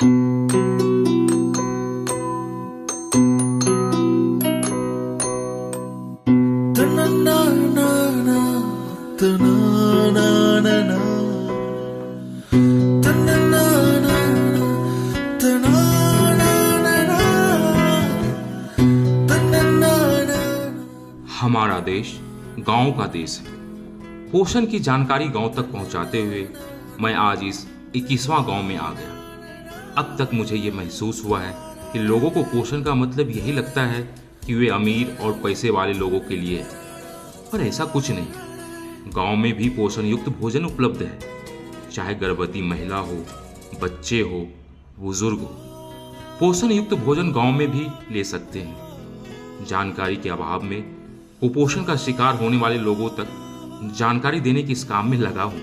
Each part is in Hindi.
हमारा देश गांव का देश है। पोषण की जानकारी गांव तक पहुंचाते हुए मैं आज इस 21वां गांव में आ गया। अब तक मुझे ये महसूस हुआ है कि लोगों को पोषण का मतलब यही लगता है कि वे अमीर और पैसे वाले लोगों के लिए है, पर ऐसा कुछ नहीं। गांव में भी पोषण युक्त भोजन उपलब्ध है, चाहे गर्भवती महिला हो, बच्चे हो, बुजुर्ग हो। पोषण युक्त भोजन गांव में भी ले सकते हैं। जानकारी के अभाव में कुपोषण का शिकार होने वाले लोगों तक जानकारी देने के इस काम में लगा हूं।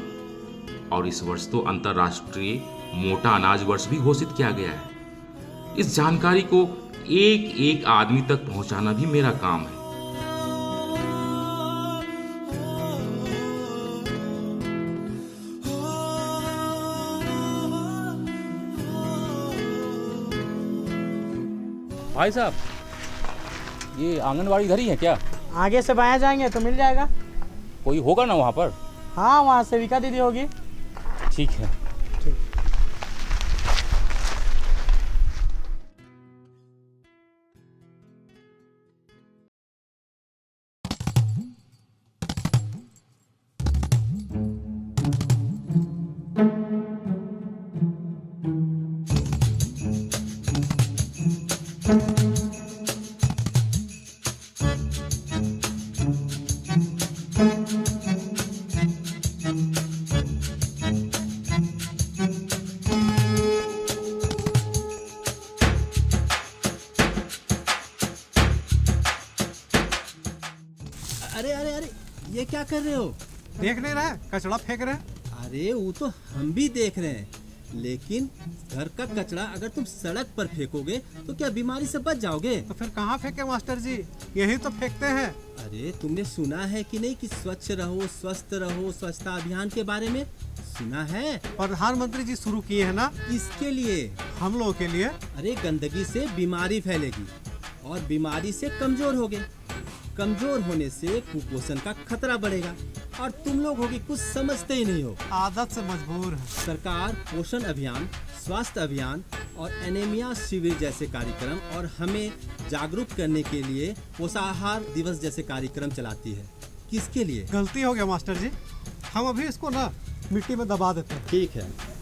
और इस वर्ष तो अंतर्राष्ट्रीय मोटा अनाज वर्ष भी घोषित किया गया है। इस जानकारी को एक एक आदमी तक पहुंचाना भी मेरा काम है। भाई साहब, ये आंगनवाड़ी इधर ही है क्या? आगे से बायां जाएंगे तो मिल जाएगा। कोई होगा ना वहाँ पर? हाँ, वहाँ सेविका दीदी होगी। ठीक है। अरे अरे अरे, ये क्या कर रहे हो? देख नहीं रहा, कचड़ा फेंक रहे हैं। अरे वो तो हम भी देख रहे हैं, लेकिन घर का कचरा अगर तुम सड़क पर फेंकोगे तो क्या बीमारी से बच जाओगे? तो फिर कहाँ फेंके मास्टर जी, यही तो फेंकते हैं। अरे तुमने सुना है कि नहीं कि स्वच्छ रहो स्वस्थ रहो, स्वच्छता अभियान के बारे में सुना है? प्रधानमंत्री जी शुरू किए हैं ना। इसके लिए, हम लोगों के लिए। अरे गंदगी से बीमारी फैलेगी और बीमारी से कमजोर होगे, कमजोर होने से कुपोषण का खतरा बढ़ेगा और तुम लोग होगी कुछ समझते ही नहीं हो। आदत से मजबूर है। सरकार पोषण अभियान, स्वास्थ्य अभियान और एनीमिया शिविर जैसे कार्यक्रम और हमें जागरूक करने के लिए पोषाहार दिवस जैसे कार्यक्रम चलाती है। किसके लिए? गलती हो गया मास्टर जी, हम अभी इसको ना मिट्टी में दबा देते हैं। ठीक है।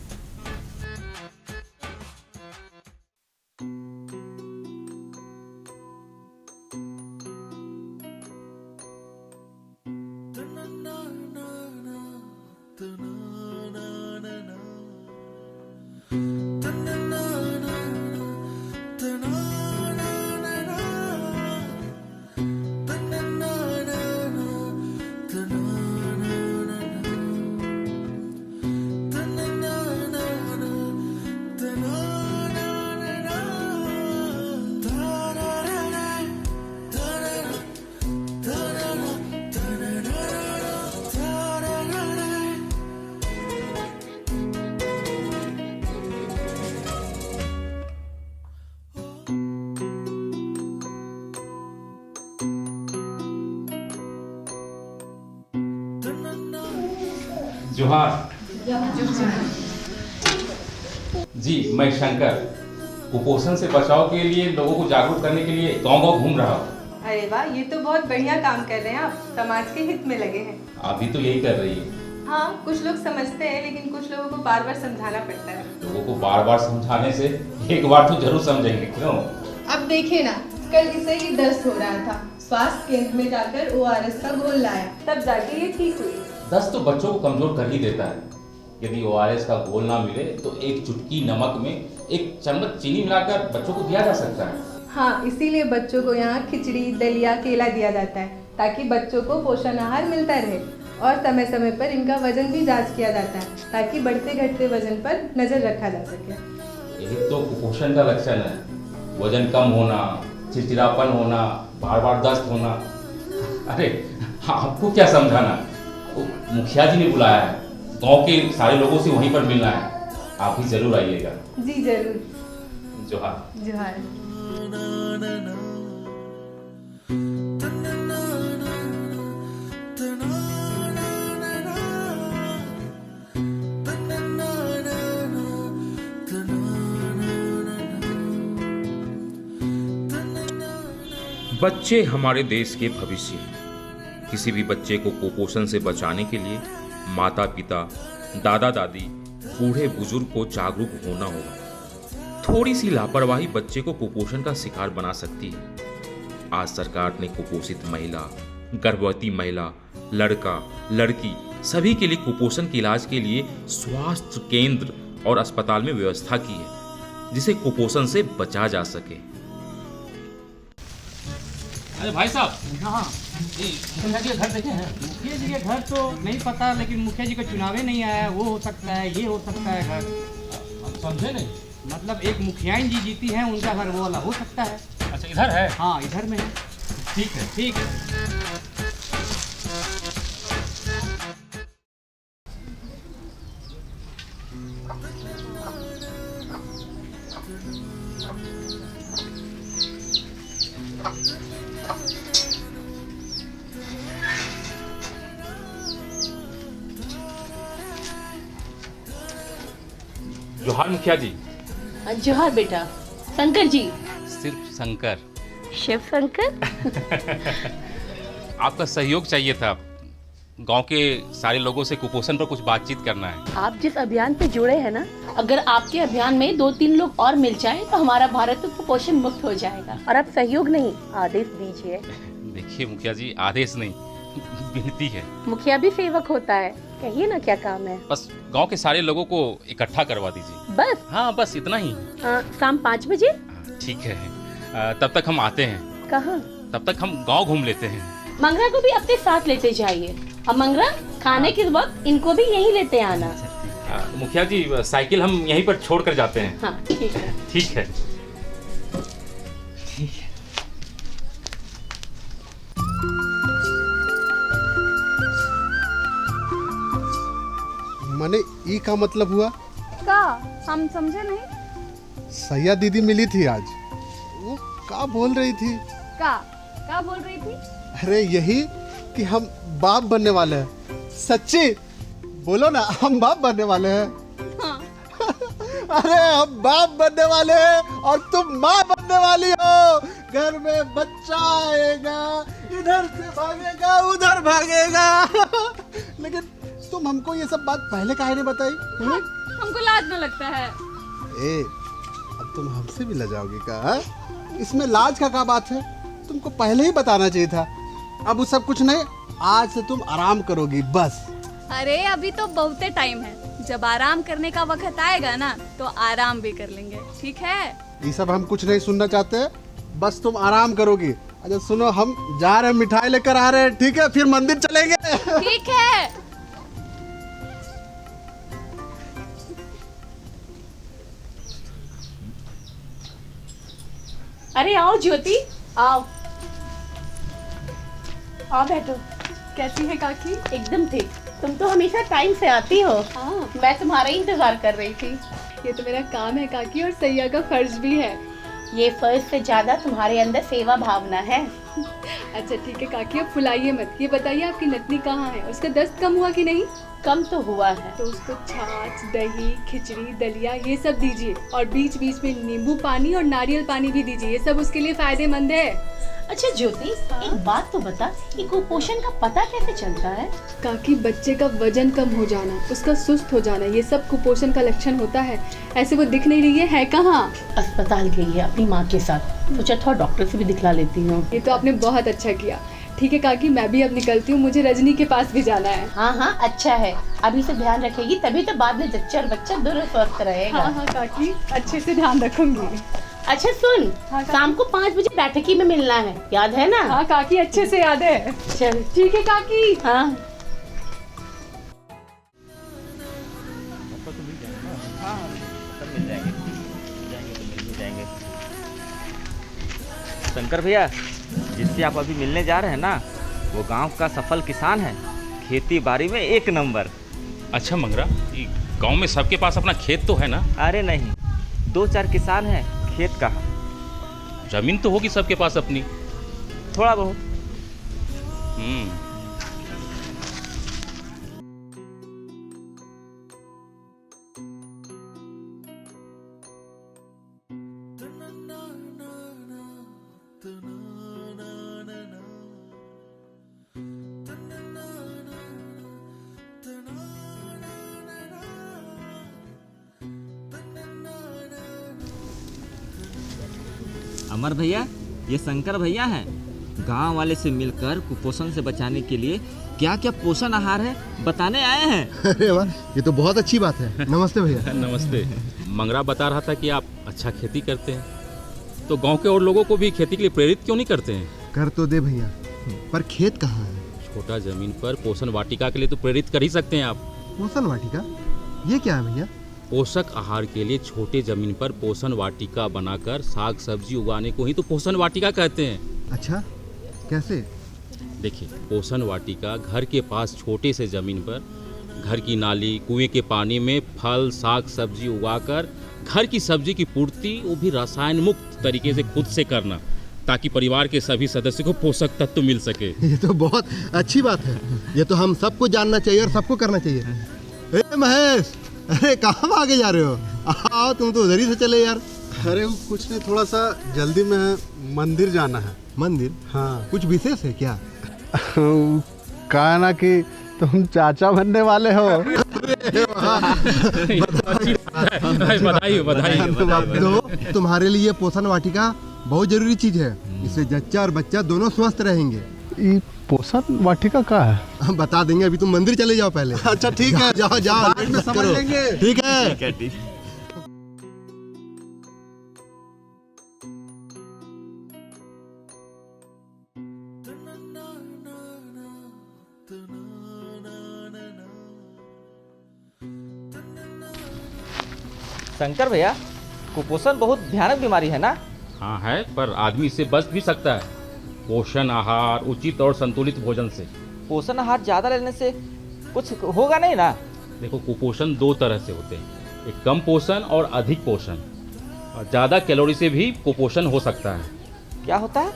जोहार जी, मैं शंकर कुपोषण से बचाव के लिए लोगों को जागरूक करने के लिए गांव-गांव घूम रहा हूँ। अरे वाह, ये तो बहुत बढ़िया काम कर रहे हैं आप, समाज के हित में लगे हैं। अभी तो यही कर रही है। हाँ, कुछ लोग समझते हैं लेकिन कुछ लोगों को बार बार समझाना पड़ता है। लोगों को बार बार समझाने से एक बार तो जरूर समझेंगे, क्यों? अब देखिए ना, कल इसे ही दस्त हो रहा था, स्वास्थ्य केंद्र में जाकर ORS का घोल लाया, तब जाके ये ठीक हुई। दस्त तो बच्चों को कमजोर कर ही देता है। यदि ORS का घोल ना मिले तो एक चुटकी नमक में 1 चम्मच चीनी मिलाकर बच्चों को दिया जा सकता है। हाँ, इसीलिए बच्चों को यहाँ खिचड़ी, दलिया, केला दिया जाता है ताकि बच्चों को पोषण आहार मिलता रहे और समय समय पर इनका वजन भी जांच किया जाता है ताकि बढ़ते घटते वजन पर नजर रखा जा सके। यही तो कुपोषण का लक्षण है, वजन कम होना, चिड़चिड़ापन होना, बार बार दस्त होना। अरे आपको क्या समझाना, मुखिया जी ने बुलाया है, गांव के सारे लोगों से वहीं पर मिलना है। आप भी जरूर आइएगा। जी जरूर। जोहार। जोहार। बच्चे हमारे देश के भविष्य हैं। किसी भी बच्चे को कुपोषण से बचाने के लिए माता पिता, दादा दादी, बूढ़े बुजुर्ग को जागरूक होना होगा। थोड़ी सी लापरवाही बच्चे को कुपोषण का शिकार बना सकती है। आज सरकार ने कुपोषित महिला, गर्भवती महिला, लड़का, लड़की सभी के लिए कुपोषण के इलाज के लिए स्वास्थ्य केंद्र और अस्पताल में व्यवस्था की है, जिसे कुपोषण से बचा जा सके। अरे भाई साहब, हाँ, ये मुखिया जी का घर देखे हैं? मुखिया जी के घर तो नहीं पता, लेकिन मुखिया जी का चुनाव नहीं आया है। वो हो सकता है, ये हो सकता है घर। आप समझे नहीं? मतलब एक मुखियाइन जी जीती हैं, उनका घर वो वाला हो सकता है। अच्छा, इधर है? हाँ, इधर में है। ठीक है। ठीक है। जोहार मुखिया जी। जोहार बेटा। शंकर जी? सिर्फ शंकर। शिव शंकर? आपका सहयोग चाहिए था। गांव के सारे लोगों से कुपोषण पर कुछ बातचीत करना है। आप जिस अभियान पे जुड़े हैं ना, अगर आपके अभियान में 2-3 लोग और मिल जाएं तो हमारा भारत तो कुपोषण मुक्त हो जाएगा। और आप सहयोग नहीं, आदेश दीजिए। देखिए मुखिया जी, आदेश नहीं, विनती है। मुखिया भी सेवक होता है, कहिए ना क्या काम है। बस गांव के सारे लोगों को इकट्ठा करवा दीजिए। बस? हाँ, बस इतना ही। शाम 5 बजे? ठीक है। तब तक हम आते हैं। कहाँ? तब तक हम गांव घूम लेते हैं। मंगरा को भी अपने साथ लेते जाइए। और मंगरा, खाने के वक्त इनको भी यहीं लेते आना। मुखिया जी, साइकिल हम यहीं पर छोड़ कर जाते हैं। हाँ ठीक है। ठीक है। माने ई का मतलब हुआ? का हम समझे नहीं। सैया दीदी मिली थी आज। वो का बोल रही थी? का बोल रही थी? अरे यही कि हम बाप बनने वाले हैं। सच्ची बोलो ना, हम बाप बनने वाले हैं। हाँ। अरे हम बाप बनने वाले हैं और तुम माँ बनने वाली हो। घर में बच्चा आएगा, इधर से भागेगा, उधर भागेगा। लेकिन तुम हमको ये सब बात पहले काहे नहीं बताई? हमको लाज न लगता है। ए, अब तुम हमसे भी लजाओगी का? हा? इसमें लाज का क्या बात है? तुमको पहले ही बताना चाहिए था। अब वो सब कुछ नहीं, आज से तुम आराम करोगी बस। अरे अभी तो बहुते टाइम है, जब आराम करने का वक्त आएगा ना तो आराम भी कर लेंगे, ठीक है? ये सब हम कुछ नहीं सुनना चाहते, बस तुम आराम करोगी। अच्छा सुनो, हम जा रहे हैं, मिठाई लेकर आ रहे हैं, ठीक है? फिर मंदिर चलेंगे। ठीक है। अरे आओ ज्योति, आओ आओ बैठो। कैसी है काकी? एकदम ठीक। तुम तो हमेशा टाइम से आती हो। हाँ, मैं तुम्हारा ही इंतजार कर रही थी। ये तो मेरा काम है काकी, और सैया का फर्ज भी है। ये फर्ज से ज्यादा तुम्हारे अंदर सेवा भावना है। अच्छा ठीक है काकी, अब फुलाइए मत। ये बताइए आपकी नतनी कहाँ है? उसका दस्त कम हुआ कि नहीं? कम तो हुआ है। तो उसको छाछ, दही, खिचड़ी, दलिया ये सब दीजिए, और बीच बीच में नींबू पानी और नारियल पानी भी दीजिए। ये सब उसके लिए फायदेमंद है। अच्छा ज्योति, एक बात तो बता, कि कुपोषण का पता कैसे चलता है? काकी, बच्चे का वजन कम हो जाना, उसका सुस्त हो जाना, ये सब कुपोषण का लक्षण होता है। ऐसे वो दिख नहीं रही है कहाँ? अस्पताल गई है अपनी माँ के साथ। सोचा थोड़ा डॉक्टर से भी दिखला लेती हूँ। ये तो आपने बहुत अच्छा किया। ठीक है काकी, मैं भी अब निकलती हूँ, मुझे रजनी के पास भी जाना है। हाँ हाँ अच्छा है, अभी से ध्यान रखेगी, तभी तो बाद में जच्चा और बच्चा दोनों स्वस्थ रहेगा। हाँ हाँ काकी, अच्छे से ध्यान रखूंगी। अच्छा सुन, हाँ, शाम को 5 बजे बैठकी में मिलना है, याद है ना? हाँ काकी, अच्छे से याद है। चल ठीक है काकी। हाँ। शंकर भैया, जिससे आप अभी मिलने जा रहे हैं ना, वो गांव का सफल किसान है, खेती बाड़ी में 1 नंबर। अच्छा मंगरा, ये गांव में सबके पास अपना खेत तो है ना? अरे नहीं, 2-4 किसान हैं, खेत कहाँ। जमीन तो होगी सबके पास अपनी। थोड़ा बहुत। अमर भैया, ये शंकर भैया हैं। गांव वाले से मिलकर कुपोषण से बचाने के लिए क्या क्या पोषण आहार है बताने आए हैं। अरे वाह, ये तो बहुत अच्छी बात है। नमस्ते भैया। नमस्ते। मंगरा बता रहा था कि आप अच्छा खेती करते हैं, तो गांव के और लोगों को भी खेती के लिए प्रेरित क्यों नहीं करते हैं? कर तो दे भैया, पर खेत कहाँ है? छोटा जमीन पर पोषण वाटिका के लिए तो प्रेरित कर ही सकते हैं आप। पोषण वाटिका, ये क्या है भैया? पोषक आहार के लिए छोटे जमीन पर पोषण वाटिका बनाकर साग सब्जी उगाने को ही तो पोषण वाटिका कहते हैं। अच्छा, कैसे? देखिए, पोषण वाटिका घर के पास छोटे से जमीन पर घर की नाली कुएं के पानी में फल साग सब्जी उगाकर घर की सब्जी की पूर्ति वो भी रसायन मुक्त तरीके से खुद से करना, ताकि परिवार के सभी सदस्यों को पोषक तत्व मिल सके। ये तो बहुत अच्छी बात है। ये तो हम सबको जानना चाहिए और सबको करना चाहिए। ए महेश, अरे कहाँ भागे जा रहे हो? आओ, तुम तो उधर ही से चले यार। अरे कुछ नहीं, थोड़ा सा जल्दी में मंदिर जाना है। मंदिर? हाँ। कुछ विशेष है क्या? कहा ना कि तुम चाचा बनने वाले हो। बधाई बधाई। तो तुम्हारे लिए पोषण वाटिका बहुत जरूरी चीज है। इससे जच्चा और बच्चा दोनों स्वस्थ रहेंगे। ये पोषण वाटिका का है? हम बता देंगे, अभी तुम मंदिर चले जाओ पहले। अच्छा ठीक है, जाओ जाओ, समझ लेंगे। ठीक है। शंकर भैया, कुपोषण बहुत भयानक बीमारी है ना? हाँ है, पर आदमी इससे बच भी सकता है पोषण आहार, उचित और संतुलित भोजन से। पोषण आहार ज़्यादा लेने से कुछ होगा नहीं ना? देखो, कुपोषण 2 तरह से होते हैं, एक कम पोषण और अधिक पोषण। और ज़्यादा कैलोरी से भी कुपोषण हो सकता है। क्या होता है?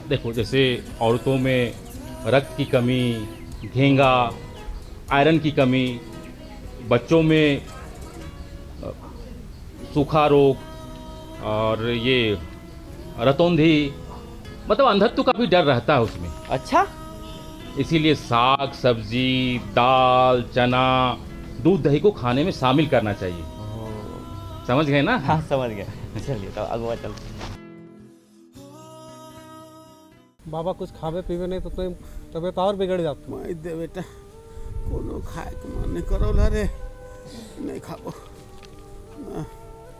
देखो, जैसे औरतों में रक्त की कमी, घेंगा, आयरन की कमी, बच्चों में सूखा रोग और ये रतौंधी, मतलब अंधत्व का भी डर रहता है उसमें। अच्छा, इसीलिए साग सब्जी, दाल, चना, दूध, दही को खाने में शामिल करना चाहिए। समझ गए ना? हाँ समझ गया। चलिए तो अगवा चलते। बाबा कुछ खावे पीवे नहीं तो तुम तबीयत और बिगड़ जाती। माई दे बेटा, कोनो खाए के मन नहीं करो रे, नहीं खाबो।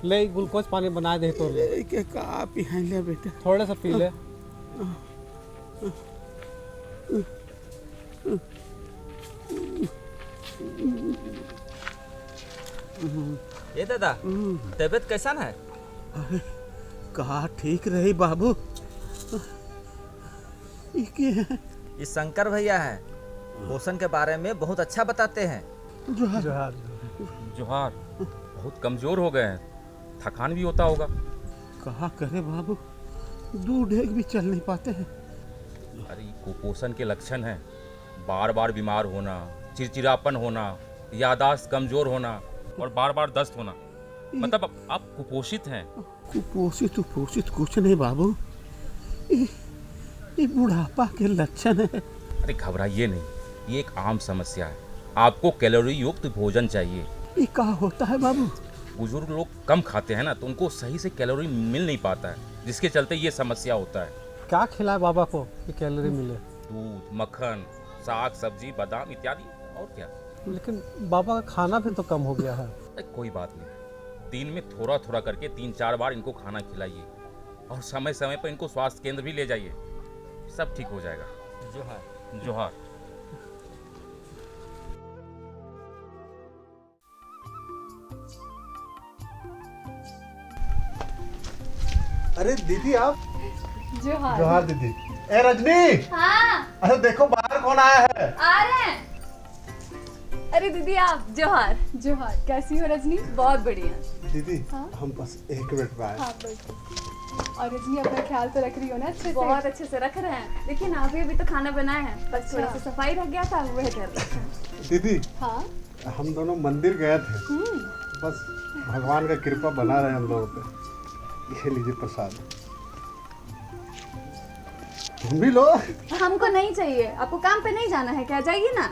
ले ग्लूकोज पानी बना दे तो ले के का पिहाई ले बेटा, थोड़ा सा पी ले। ये दादा, तबीयत कैसा है? अरे कहा ठीक रही बाबू। ये शंकर भैया हैं, पोषण के बारे में बहुत अच्छा बताते हैं। जोहार। जोहार। बहुत कमजोर हो गए हैं, थकान भी होता होगा। कहा करे बाबू, दूध एक भी चल नहीं पाते हैं। अरे कुपोषण के लक्षण हैं बार बार बीमार होना, चिड़चिड़ापन होना, याददाश्त कमजोर होना और बार बार दस्त होना। मतलब आप कुपोषित हैं। कुपोषित कुछ नहीं बाबू, ये बुढ़ापा के लक्षण है। अरे घबराइए नहीं, ये एक आम समस्या है। आपको कैलोरी युक्त भोजन चाहिए। ये क्या होता है बाबू? बुजुर्ग लोग कम खाते हैं ना, तो उनको सही से कैलोरी मिल नहीं पाता है, जिसके चलते ये समस्या होता है। क्या खिलाए बाबा को कि कैलोरी मिले? दूध, मक्खन, साग सब्जी, बादाम इत्यादि। और क्या? लेकिन बाबा का खाना भी तो कम हो गया है। कोई बात नहीं, दिन में थोड़ा थोड़ा करके 3-4 बार इनको खाना खिलाइए और समय समय पर इनको स्वास्थ्य केंद्र भी ले जाइए, सब ठीक हो जाएगा। जोहार। जोहार। अरे दीदी आप? जोहार। जोहार दीदी। ए रजनी। हाँ। अरे देखो बाहर कौन आया है। आ रहे हैं। अरे दीदी आप जोहार। जोहार, कैसी हो रजनी? बहुत बढ़िया। दीदी हाँ? हम बस 1 मिनट में आए। हाँ बिल्कुल। और रजनी अपना ख्याल तो रख रही हो ना अच्छे से? बहुत अच्छे से रख रहे हैं। देखिए ना अभी तो खाना बनाए हैं, बस थोड़ा सा सफाई रह गया था वह कर रहे हैं। दीदी हाँ हम दोनों मंदिर गए थे, बस भगवान का कृपा बना रहे हम लोगों पे। ये लीजिए प्रसाद, तुम भी लो। हमको नहीं चाहिए, आपको काम पे नहीं जाना है क्या? जाइए ना।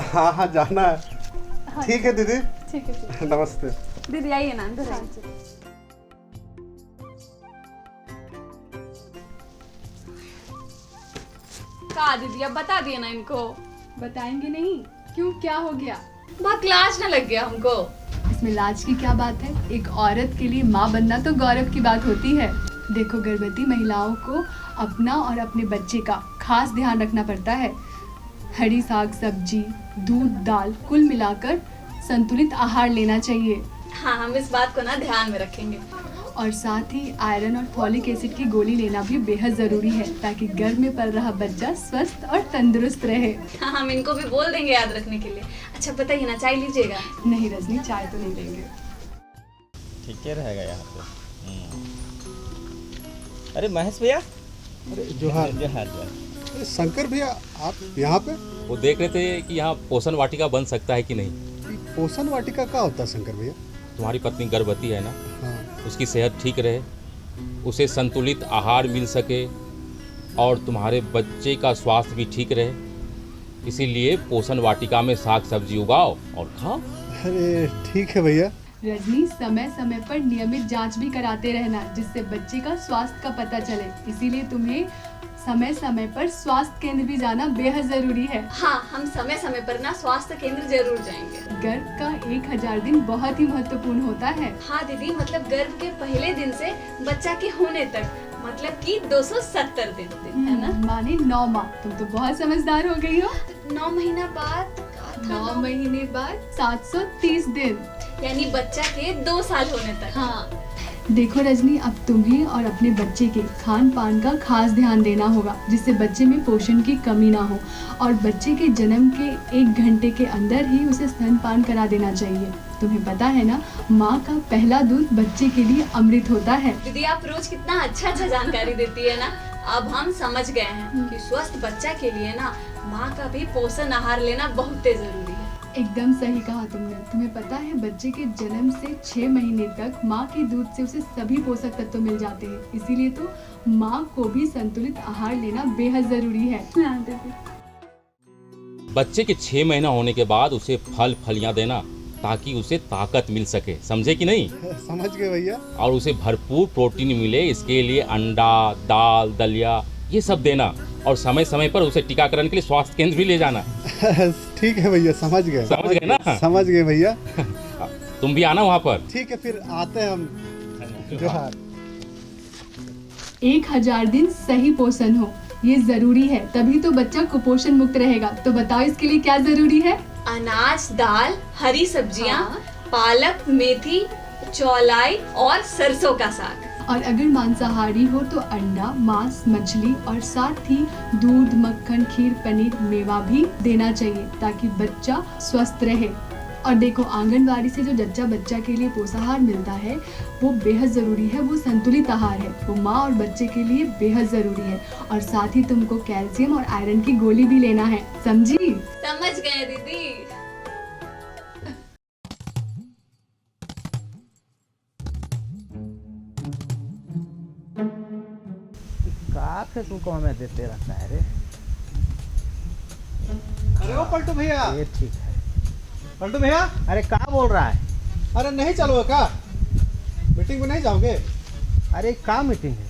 हाँ हाँ जाना है। ठीक है दीदी। ठीक है। नमस्ते दीदी आइए ना अंदर आइए। का दीदी अब बता दिए ना इनको। बताएंगे नहीं? क्यों, क्या हो गया? बहुत लाज ना लग गया हमको। इसमें लाज की क्या बात है? एक औरत के लिए माँ बनना तो गौरव की बात होती है। देखो गर्भवती महिलाओं को अपना और अपने बच्चे का खास ध्यान रखना पड़ता है। हरी साग सब्जी, दूध, दाल कुल मिलाकर संतुलित आहार लेना चाहिए। हाँ हम इस बात को ना ध्यान में रखेंगे। और साथ ही आयरन और फॉलिक एसिड की गोली लेना भी बेहद जरूरी है ताकि गर्भ में पल रहा बच्चा स्वस्थ और तंदुरुस्त रहे। हाँ हम इनको भी बोल देंगे याद रखने के लिए। अच्छा बताइए ना, चाय लीजिएगा? नहीं रजनी, चाय तो नहीं लेंगे। ठीक है रहेगा यहाँ पे। अरे महेश भैया। अरे जोहार। जोहार। अरे शंकर भैया आप यहाँ पे? वो देख रहे थे कि यहाँ पोषण वाटिका बन सकता है कि नहीं। पोषण वाटिका क्या होता है शंकर भैया? तुम्हारी पत्नी गर्भवती है ना, हाँ। उसकी सेहत ठीक रहे, उसे संतुलित आहार मिल सके और तुम्हारे बच्चे का स्वास्थ्य भी ठीक रहे, इसीलिए पोषण वाटिका में साग सब्जी उगाओ और खाओ। अरे ठीक है भैया। रजनी समय समय पर नियमित जांच भी कराते रहना जिससे बच्चे का स्वास्थ्य का पता चले। इसीलिए तुम्हें समय समय पर स्वास्थ्य केंद्र भी जाना बेहद जरूरी है। हाँ हम समय समय पर ना स्वास्थ्य केंद्र जरूर जाएंगे। गर्भ का 1000 दिन बहुत ही महत्वपूर्ण होता है। हाँ दीदी, मतलब गर्भ के पहले दिन से बच्चा के होने तक, मतलब कि 270 दिन है ना? माने 9 माह। तुम तो बहुत समझदार हो गई हो। 9 महीना बाद 9 महीने बाद 730 दिन, यानी बच्चा के 2 साल होने तक। हाँ देखो रजनी, अब तुम्हें और अपने बच्चे के खान पान का खास ध्यान देना होगा जिससे बच्चे में पोषण की कमी ना हो। और बच्चे के जन्म के 1 घंटे के अंदर ही उसे स्तनपान करा देना चाहिए। तुम्हें पता है ना, माँ का पहला दूध बच्चे के लिए अमृत होता है। दीदी आप रोज कितना अच्छा जानकारी देती है ना। अब हम समझ गए हैं कि स्वस्थ बच्चा के लिए ना माँ का भी पोषण आहार लेना बहुत जरूरी है। एकदम सही कहा तुमने। तुम्हें पता है बच्चे के जन्म से 6 महीने तक माँ के दूध से उसे सभी पोषक तत्व मिल जाते हैं। इसीलिए तो माँ को भी संतुलित आहार लेना बेहद जरूरी है। बच्चे के 6 महीना होने के बाद उसे फल फलियां देना ताकि उसे ताकत मिल सके, समझे कि नहीं? समझ गए भैया। और उसे भरपूर प्रोटीन मिले, इसके लिए अंडा, दाल, दलिया ये सब देना और समय समय पर उसे टीकाकरण के लिए स्वास्थ्य केंद्र भी ले जाना। ठीक है भैया, समझ गए। समझ गए ना? समझ गए भैया। तुम भी आना वहाँ पर। ठीक है फिर आते हैं हम। जोहार। 1000 दिन सही पोषण हो, ये जरूरी है, तभी तो बच्चा कुपोषण मुक्त रहेगा। तो बताओ इसके लिए क्या जरूरी है? अनाज, दाल, हरी सब्जियाँ, पालक, मेथी, चौलाई और सरसों का साग। और अगर मांसाहारी हो तो अंडा, मांस, मछली और साथ ही दूध, मक्खन, खीर, पनीर, मेवा भी देना चाहिए ताकि बच्चा स्वस्थ रहे। और देखो आंगनवाड़ी से जो जच्चा बच्चा के लिए पोषाहार मिलता है वो बेहद ज़रूरी है। वो संतुलित आहार है, वो माँ और बच्चे के लिए बेहद ज़रूरी है। और साथ ही तुमको कैल्शियम और आयरन की गोली भी लेना है, समझी? समझ गए दीदी। काफी तुमको हमें देते रहता है रे। अरे वो पलटू भैया। ये ठीक है। पलटू भैया। अरे क्या बोल रहा है? अरे नहीं चलोगे क्या? मीटिंग में नहीं जाओगे? अरे क्या मीटिंग है?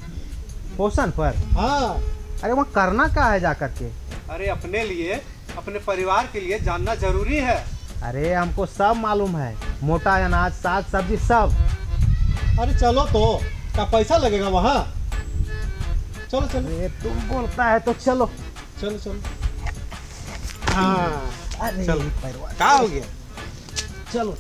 पोषण पर? हाँ। अरे वहाँ करना क्या है जा करके? अरे अपने लिए, अपने परिवार के लिए जानना जरूरी है। अरे हमको सब मालूम है, मोटा अनाज, साग सब्जी सब। अरे चलो तो, क्या पैसा लगेगा वहाँ? चलो चलो। अरे तुम बोलता है तो चलो। चलो चलो। हाँ अरे चलो। क्या हो गया? चलो।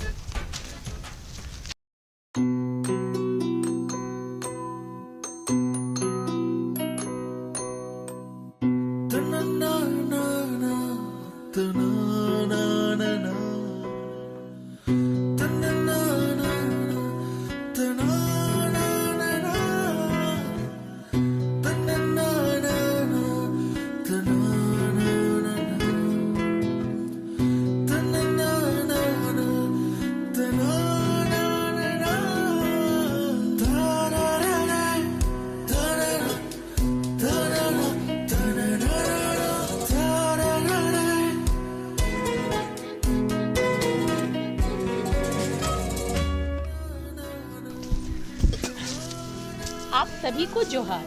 आप सभी को जोहार।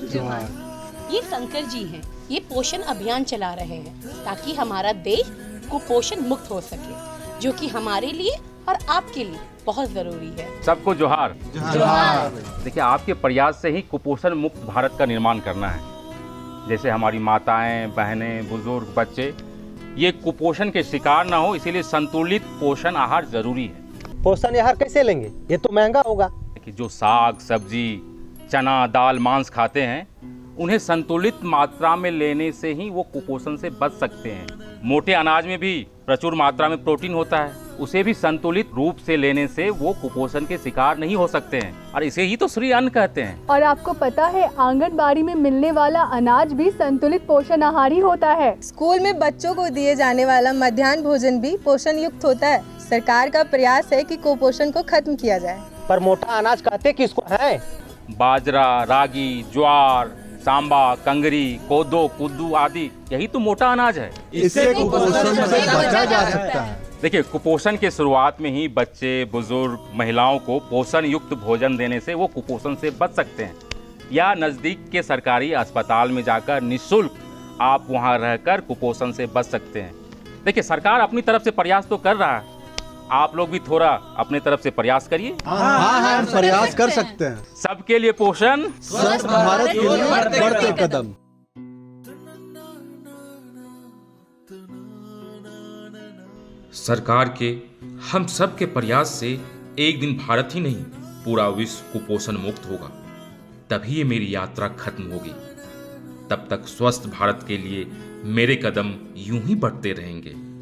जोहार। ये शंकर जी हैं। ये पोषण अभियान चला रहे हैं ताकि हमारा देश कुपोषण मुक्त हो सके, जो कि हमारे लिए और आपके लिए बहुत जरूरी है। सबको जोहार। जोहार। देखिए, आपके प्रयास से ही कुपोषण मुक्त भारत का निर्माण करना है। जैसे हमारी माताएं, बहनें, बुजुर्ग, बच्चे ये कुपोषण के शिकार ना हो, इसीलिए संतुलित पोषण आहार जरूरी है। पोषण आहार कैसे लेंगे? ये तो महंगा होगा। कि जो साग, सब्जी, चना, दाल, मांस खाते हैं, उन्हें संतुलित मात्रा में लेने से ही वो कुपोषण से बच सकते हैं। मोटे अनाज में भी प्रचुर मात्रा में प्रोटीन होता है, उसे भी संतुलित रूप से लेने से वो कुपोषण के शिकार नहीं हो सकते हैं, और इसे ही तो श्री अन्न कहते हैं। और आपको पता है आंगनबाड़ी में मिलने वाला अनाज भी संतुलित पोषण आहार ही होता है। स्कूल में बच्चों को दिए जाने वाला मध्याह्न भोजन भी पोषण युक्त होता है। सरकार का प्रयास है कि कुपोषण को खत्म किया जाए। पर मोटा अनाज कहते किसको है? बाजरा, रागी, ज्वार, सांबा, कंगरी, कोदो, कुद्दू आदि, यही तो मोटा अनाज है। इससे कुपोषण से बचा जा सकता है। देखिए, कुपोषण के शुरुआत में ही बच्चे, बुजुर्ग, महिलाओं को पोषण युक्त भोजन देने से वो कुपोषण से बच सकते हैं। या नज़दीक के सरकारी अस्पताल में जाकर निःशुल्क आप वहां रहकर कुपोषण से बच सकते हैं। देखिए, सरकार अपनी तरफ से प्रयास तो कर रहा है, आप लोग भी थोड़ा अपने तरफ से प्रयास करिए। हाँ, हम प्रयास कर सकते हैं। सबके लिए पोषण, स्वस्थ भारत के लिए बढ़ते कदम। सरकार के हम सब के प्रयास से एक दिन भारत ही नहीं, पूरा विश्व कुपोषण मुक्त होगा। तभी ये मेरी यात्रा खत्म होगी। तब तक स्वस्थ भारत के लिए मेरे कदम यूं ही बढ़ते रहेंगे।